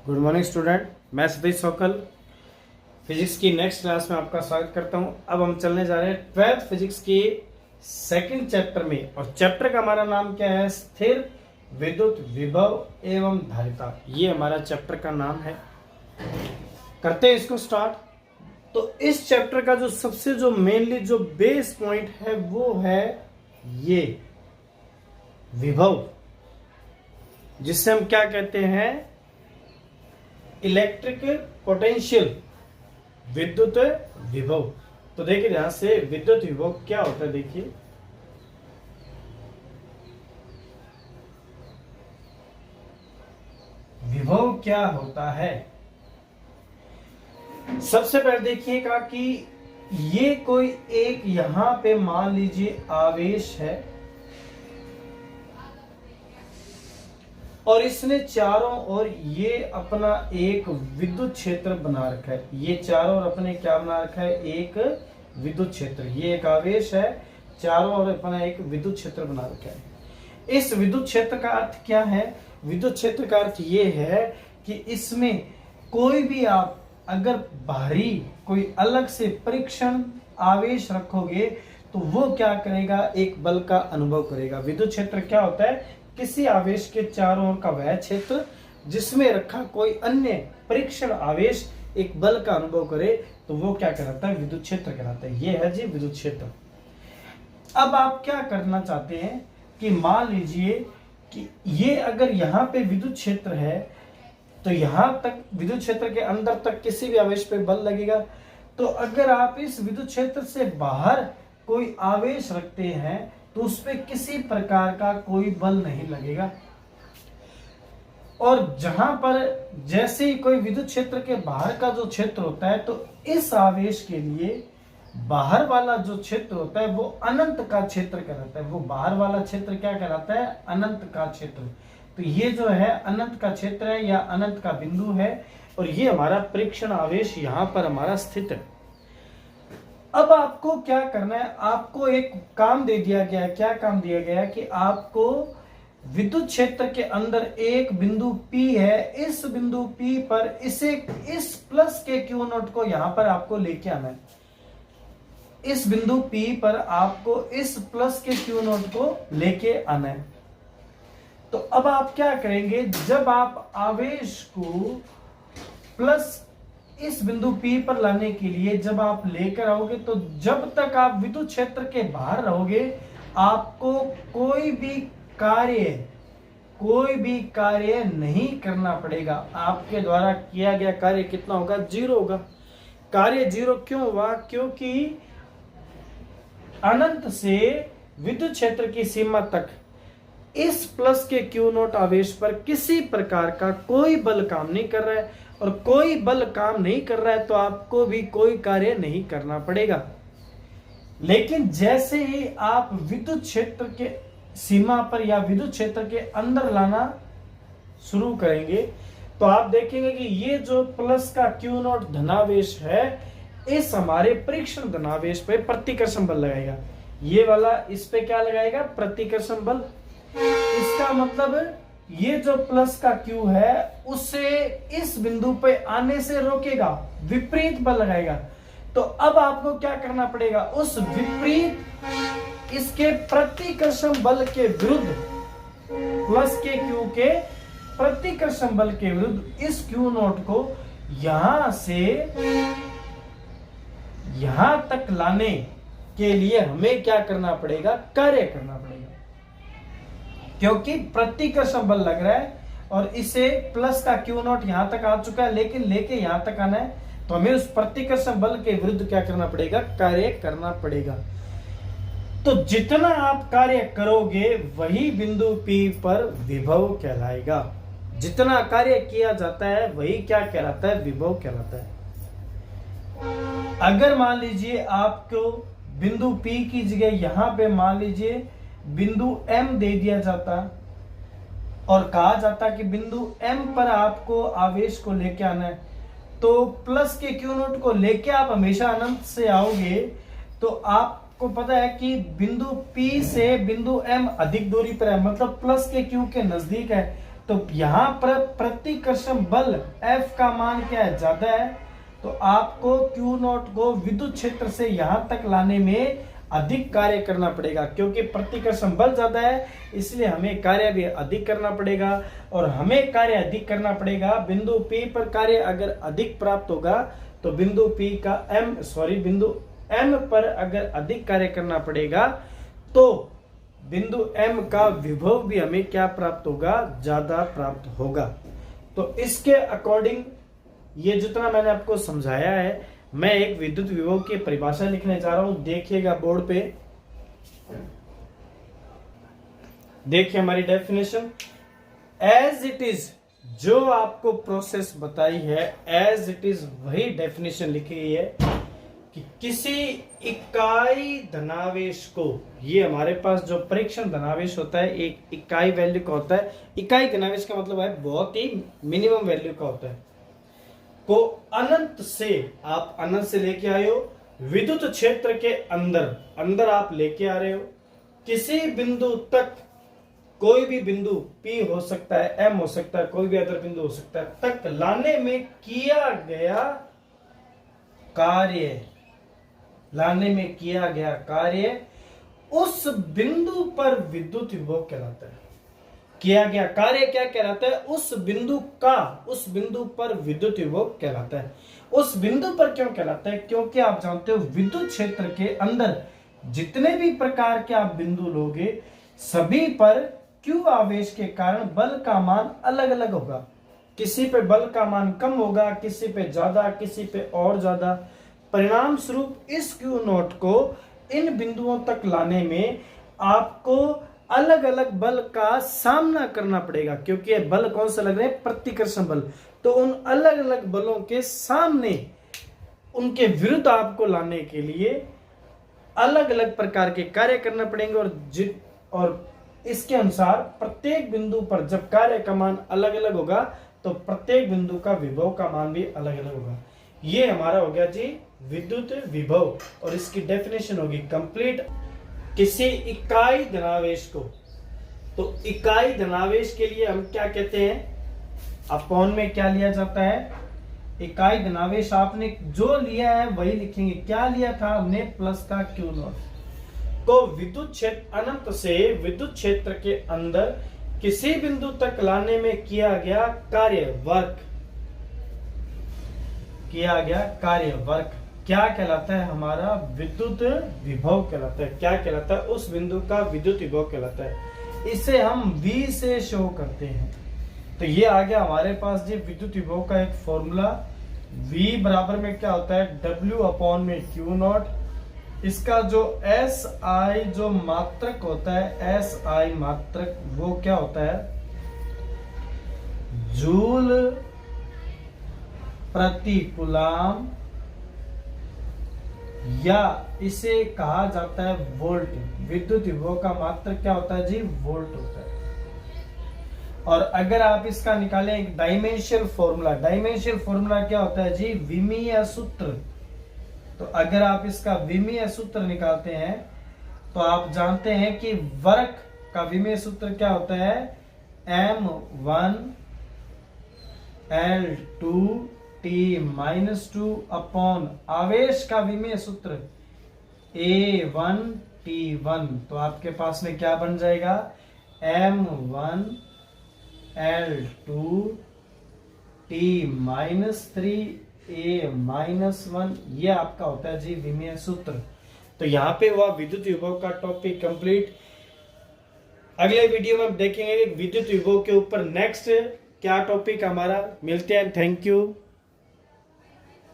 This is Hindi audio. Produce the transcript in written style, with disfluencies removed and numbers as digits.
गुड मॉर्निंग स्टूडेंट, मैं सतीश सोकल फिजिक्स की नेक्स्ट क्लास में आपका स्वागत करता हूं। अब हम चलने जा रहे हैं 12th फिजिक्स के सेकंड चैप्टर में, और चैप्टर का हमारा नाम क्या है? स्थिर विद्युत विभव एवं धारिता। ये हमारा चैप्टर का नाम है। करते हैं इसको स्टार्ट। तो इस चैप्टर का जो सबसे मेनली जो बेस पॉइंट है वो है ये विभव, जिससे हम क्या कहते हैं? इलेक्ट्रिक पोटेंशियल, विद्युत विभव। तो देखिए ध्यान से, विद्युत विभव क्या होता है? देखिए, विभव क्या होता है? सबसे पहले देखिएगा कि ये कोई एक यहां पे मान लीजिए आवेश है, और इसने चारों ओर ये अपना एक विद्युत क्षेत्र बना रखा है। ये चारों ओर अपने क्या बना रखा है? एक विद्युत क्षेत्र। ये एक आवेश है, चारों ओर अपना एक विद्युत क्षेत्र बना रखा है। इस विद्युत क्षेत्र का अर्थ क्या है? विद्युत क्षेत्र का अर्थ ये है कि इसमें कोई भी आप अगर बाहरी कोई अलग से परीक्षण आवेश रखोगे तो वो क्या करेगा? एक बल का अनुभव करेगा। विद्युत क्षेत्र क्या होता है? किसी आवेश के चारों ओर का वह क्षेत्र जिसमें रखा कोई अन्य परीक्षण आवेश एक बल का अनुभव करे तो वो क्या कहलाता है? विद्युत क्षेत्र कहलाता है। ये है जी विद्युत क्षेत्र। अब आप क्या करना चाहते हैं कि मान लीजिए कि ये अगर यहाँ पे विद्युत क्षेत्र है तो यहां तक विद्युत क्षेत्र के अंदर तक किसी भी आवेश पे बल लगेगा। तो अगर आप इस विद्युत क्षेत्र से बाहर कोई आवेश रखते हैं तो उस पर किसी प्रकार का कोई बल नहीं लगेगा। और जहां पर जैसे ही कोई विद्युत क्षेत्र के बाहर का जो क्षेत्र होता है तो इस आवेश के लिए बाहर वाला जो क्षेत्र होता है वो अनंत का क्षेत्र कहलाता है। वो बाहर वाला क्षेत्र क्या कहलाता है? अनंत का क्षेत्र। तो ये जो है अनंत का क्षेत्र है या अनंत का बिंदु है, और ये हमारा परीक्षण आवेश यहां पर हमारा स्थित है। अब आपको क्या करना है? आपको एक काम दे दिया गया है। क्या काम दिया गया है? कि आपको विद्युत क्षेत्र के अंदर एक बिंदु P है। इस बिंदु P पर इस प्लस के Q नोट को यहां पर आपको लेके आना है। इस बिंदु P पर आपको इस प्लस के Q नोट को लेके आना है। तो अब आप क्या करेंगे? जब आप आवेश को प्लस इस बिंदु P पर लाने के लिए जब आप लेकर आओगे तो जब तक आप विद्युत क्षेत्र के बाहर रहोगे आपको कोई भी कार्य नहीं करना पड़ेगा। आपके द्वारा किया गया कार्य कितना होगा? 0 होगा। कार्य 0 क्यों हुआ? क्योंकि अनंत से विद्युत क्षेत्र की सीमा तक इस प्लस के Q नोट आवेश पर किसी प्रकार का कोई बल काम नहीं कर रहा है, और कोई बल काम नहीं कर रहा है तो आपको भी कोई कार्य नहीं करना पड़ेगा। लेकिन जैसे ही आप विद्युत क्षेत्र के सीमा पर या विद्युत क्षेत्र के अंदर लाना शुरू करेंगे तो आप देखेंगे कि ये जो प्लस का Q नोट धनावेश है इस हमारे परीक्षण धनावेश पे प्रतिकर्षण बल लगाएगा। ये वाला इस पे क्या लगाएगा? प्रतिकर्षण बल। इसका मतलब ये जो प्लस का Q है उसे इस बिंदु पे आने से रोकेगा, विपरीत बल लगाएगा। तो अब आपको क्या करना पड़ेगा? उस विपरीत इसके प्रतिकर्षण बल के विरुद्ध, प्लस के Q के प्रतिकर्षण बल के विरुद्ध इस Q नोट को यहां से यहां तक लाने के लिए हमें क्या करना पड़ेगा? कार्य करना पड़ेगा। क्योंकि प्रतिकर्षण बल लग रहा है और इसे प्लस का Q नोट यहां तक आ चुका है, लेकिन लेके यहां तक आना है तो हमें उस प्रतिकर्षण बल के विरुद्ध क्या करना पड़ेगा? कार्य करना पड़ेगा। तो जितना आप कार्य करोगे वही बिंदु P पर विभव कहलाएगा। जितना कार्य किया जाता है वही क्या कहलाता है? विभव कहलाता है। अगर मान लीजिए आपको बिंदु P की जगह यहां पे मान लीजिए बिंदु M दे दिया जाता और कहा जाता कि बिंदु M पर आपको आवेश को लेके आना है, तो प्लस के Q नोट को लेके आप हमेशा अनंत से आओगे तो आपको पता है कि बिंदु P से बिंदु M अधिक दूरी पर है, मतलब प्लस के Q के नजदीक है। तो तो यहाँ पर प्रतिकर्षण बल F का मान क्या है, ज्यादा है, तो आपको Q0 को विद्युत क्षेत्र से यहां तक लाने में अधिक कार्य करना पड़ेगा, क्योंकि प्रतिकर्षण बल ज्यादा है इसलिए हमें कार्य भी अधिक करना पड़ेगा। और हमें कार्य अधिक करना पड़ेगा, बिंदु P पर कार्य अगर अधिक प्राप्त होगा तो बिंदु M पर अगर अधिक कार्य करना पड़ेगा तो बिंदु M का विभव भी हमें क्या प्राप्त होगा, ज्यादा प्राप्त होगा। तो इसके अकॉर्डिंग ये जितना मैंने आपको समझाया है, मैं एक विद्युत विभव की परिभाषा लिखने जा रहा हूं, देखिएगा बोर्ड पे। देखिए हमारी डेफिनेशन, एज इट इज, जो आपको प्रोसेस बताई है एज इट इज वही डेफिनेशन लिखी गई है कि किसी इकाई धनावेश को, ये हमारे पास जो परीक्षण धनावेश होता है एक इकाई वैल्यू का होता है, इकाई धनावेश का मतलब है बहुत ही मिनिमम वैल्यू का होता है, को अनंत से, आप अनंत से लेके आए हो, विद्युत क्षेत्र के अंदर आप लेके आ रहे हो, किसी बिंदु तक, कोई भी बिंदु P हो सकता है, M हो सकता है, कोई भी अदर बिंदु हो सकता है, तक लाने में किया गया कार्य, उस बिंदु पर विद्युत विभव कहलाता है। किया गया कार्य क्या कहलाता है, उस बिंदु पर विद्युत विभव कहलाता है। उस बिंदु पर क्यों कहलाता है, क्योंकि आप जानते हो विद्युत क्षेत्र के अंदर जितने भी प्रकार के आप बिंदु लोगे सभी पर Q आवेश के कारण बल का मान अलग अलग होगा। किसी पे बल का मान कम होगा, किसी पे ज्यादा, किसी पे और ज्यादा। परिणाम स्वरूप इस Q0 को इन बिंदुओं तक लाने में आपको अलग अलग बल का सामना करना पड़ेगा, क्योंकि बल कौन सा लग रहे हैं, प्रतिकर्षण बल। तो उन अलग अलग बलों के सामने, उनके विरुद्ध आपको लाने के लिए अलग अलग प्रकार के कार्य करना पड़ेंगे, और इसके अनुसार प्रत्येक बिंदु पर जब कार्य का मान अलग अलग होगा तो प्रत्येक बिंदु का विभव का मान भी अलग अलग होगा। ये हमारा हो गया जी विद्युत विभव, और इसकी डेफिनेशन होगी कंप्लीट। किसी इकाई धनावेश को, तो इकाई धनावेश के लिए हम क्या कहते हैं, अपॉन में क्या लिया जाता है, इकाई धनावेश आपने जो लिया है वही लिखेंगे। क्या लिया था हमने, प्लस का Q0 को विद्युत क्षेत्र अनंत से विद्युत क्षेत्र के अंदर किसी बिंदु तक लाने में किया गया कार्य वर्क क्या कहलाता है, हमारा विद्युत विभव कहलाता है। क्या कहलाता है, उस बिंदु का विद्युत विभव कहलाता है। इसे हम V से शो करते हैं। तो ये आ गया हमारे पास जी विद्युत विभव का एक फॉर्मूला। V बराबर में क्या होता है, W अपॉन में Q0। इसका जो SI जो मात्रक होता है, SI मात्रक, वो क्या होता है, जूल प्रति कूलाम, या इसे कहा जाता है वोल्ट। विद्युत विभव का मात्रक क्या होता है जी, वोल्ट होता है। और अगर आप इसका निकालें एक डायमेंशियल फॉर्मूला क्या होता है जी, विमीय सूत्र। तो अगर आप इसका विमीय सूत्र निकालते हैं तो आप जानते हैं कि वर्क का विमीय सूत्र क्या होता है, M1 L2 T-2 अपॉन आवेश का विमीय सूत्र A1 T1। तो आपके पास में क्या बन जाएगा, M1 L2 T-3 A-1। ये आपका होता है जी विमीय सूत्र। तो यहाँ पे हुआ विद्युत विभव का टॉपिक कंप्लीट। अगले वीडियो में देखेंगे विद्युत विभव के ऊपर नेक्स्ट क्या टॉपिक हमारा। मिलते हैं, थैंक यू।